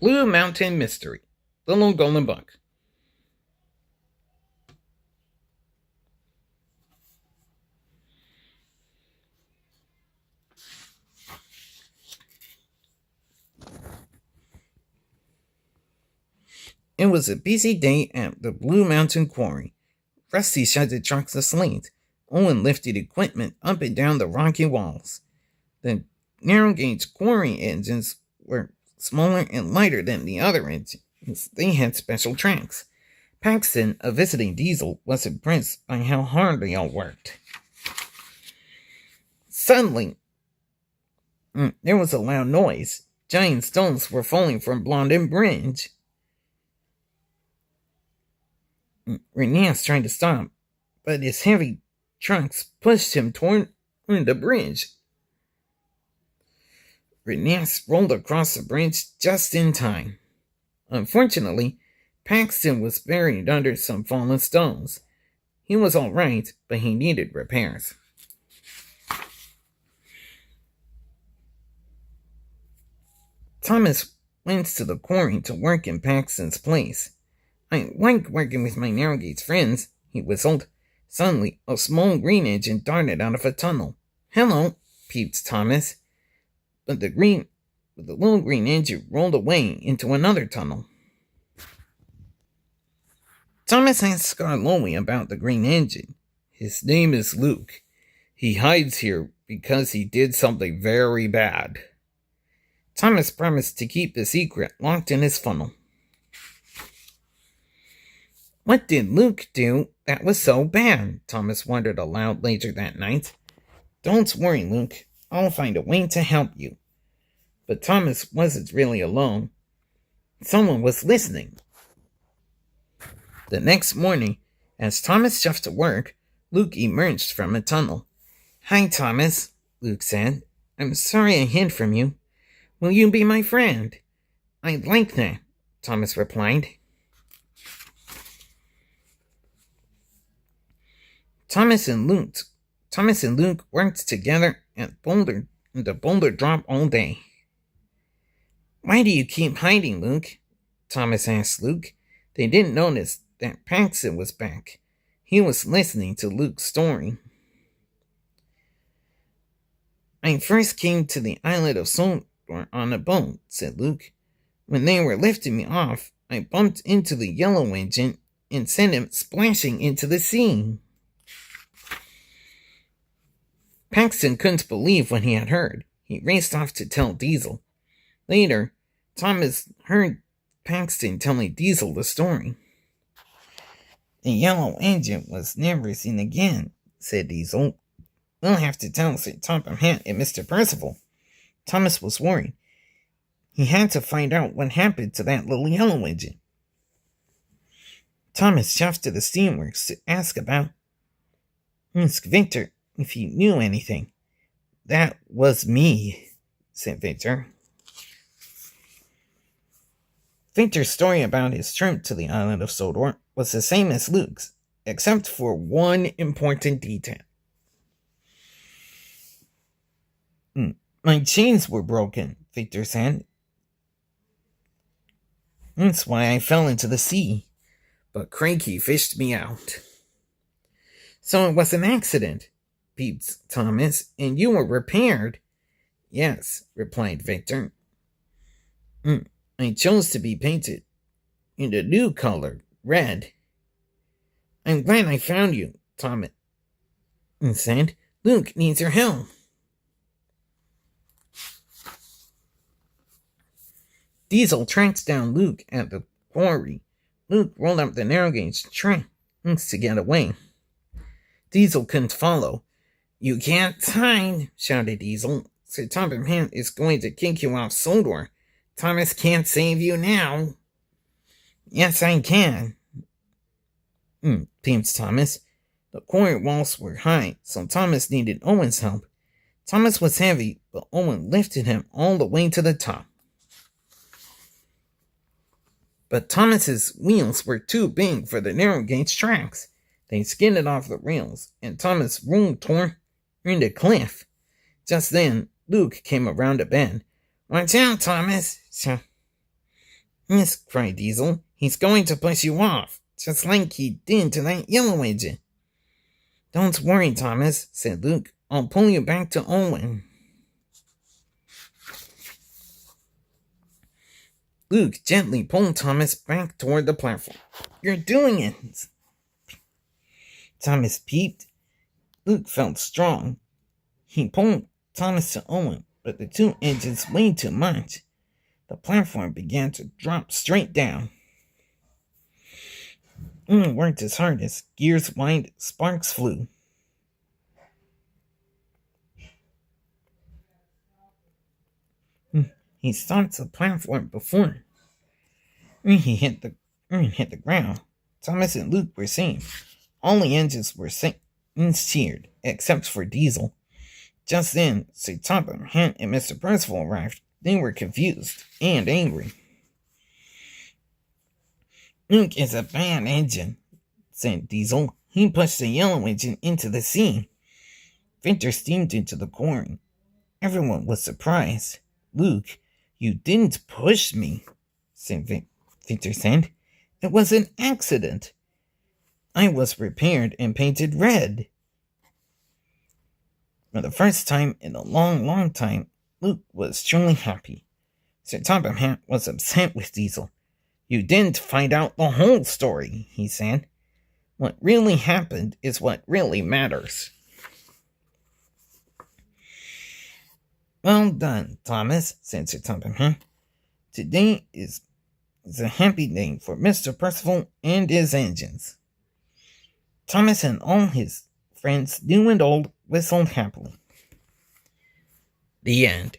Blue Mountain Mystery, The Little Golden Book. It was a busy day at the Blue Mountain Quarry. Rusty shouted trucks asleep. Owen lifted equipment up and down the rocky walls. The narrow gauge quarry engines were smaller and lighter than the other engines. They had special tracks. Paxton, a visiting diesel, was impressed by how hard they all worked. Suddenly, there was a loud noise. Giant stones were falling from Blondin Bridge. Renas tried to stop, but his heavy trunks pushed him toward the bridge. Renas rolled across the bridge just in time. Unfortunately, Paxton was buried under some fallen stones. He was all right, but he needed repairs. Thomas went to the quarry to work in Paxton's place. "I like working with my narrow gauge friends," he whistled. Suddenly, a small green engine darted out of a tunnel. "Hello," peeped Thomas. But the little green engine rolled away into another tunnel. Thomas asked Skarloey about the green engine. "His name is Luke. He hides here because he did something very bad." Thomas promised to keep the secret locked in his funnel. What did Luke do that was so bad? Thomas wondered aloud later that night. "Don't worry, Luke. I'll find a way to help you." But Thomas wasn't really alone. Someone was listening. The next morning, as Thomas shoved to work, Luke emerged from a tunnel. "Hi, Thomas," Luke said. "I'm sorry I hid from you. Will you be my friend?" "I'd like that," Thomas replied. Thomas and Luke worked together at the boulder drop all day. "Why do you keep hiding, Luke?" Thomas asked Luke. They didn't notice that Paxton was back. He was listening to Luke's story. "I first came to the islet of Sodor on a boat," said Luke. "When they were lifting me off, I bumped into the yellow engine and sent him splashing into the sea." Paxton couldn't believe what he had heard. He raced off to tell Diesel. Later, Thomas heard Paxton telling Diesel the story. "The yellow engine was never seen again," said Diesel. "We'll have to tell Sir Topham Hatt and Mr. Percival." Thomas was worried. He had to find out what happened to that little yellow engine. Thomas shoved to the steamworks to ask Victor if he knew anything. "That was me," said Victor. Victor's story about his trip to the island of Sodor was the same as Luke's, except for one important detail. "My chains were broken," Victor said. "That's why I fell into the sea. But Cranky fished me out." "So it was an accident," peeped Thomas, "and you were repaired." "Yes," replied Victor. "I chose to be painted in the new color, red." "I'm glad I found you," Thomas said. "Luke needs your help." Diesel tracked down Luke at the quarry. Luke rolled up the narrow gauge tracks to get away. Diesel couldn't follow. "You can't hide," shouted Diesel. "Sir Topham Hatt is going to kick you off Sodor. Thomas can't save you now." "Yes, I can," peeped Thomas. The quarry walls were high, so Thomas needed Owen's help. Thomas was heavy, but Owen lifted him all the way to the top. But Thomas's wheels were too big for the narrow gauge tracks. They skidded off the rails, and Thomas rolled toward the cliff. Just then, Luke came around a bend. "Watch out, Thomas!" Yes, cried Diesel. He's going to push you off, just like he did to that yellow engine. Don't worry, Thomas, said Luke. I'll pull you back to Owen. Luke gently pulled Thomas back toward the platform. You're doing it! Thomas peeped. Luke felt strong. He pulled Thomas to Owen, but the two engines weighed too much. The platform began to drop straight down. Owen worked his hardest. Gears whined, sparks flew. He stopped the platform before he hit the ground. Thomas and Luke were safe. All the engines were steered, except for Diesel. Just then, Sir Topham Hatt and Mr. Percival arrived. They were confused and angry. Luke is a bad engine, said Diesel. He pushed the yellow engine into the sea. Victor steamed into the quarry. Everyone was surprised. Luke, you didn't push me, Victor said. It was an accident. I was repaired and painted red. For the first time in a long, long time, Luke was truly happy. Sir Topham Hatt was upset with Diesel. You didn't find out the whole story, he said. What really happened is what really matters. Well done, Thomas, said Sir Topham Hatt. Today is a happy day for Mr. Percival and his engines. Thomas and all his friends, new and old, whistled happily. The end.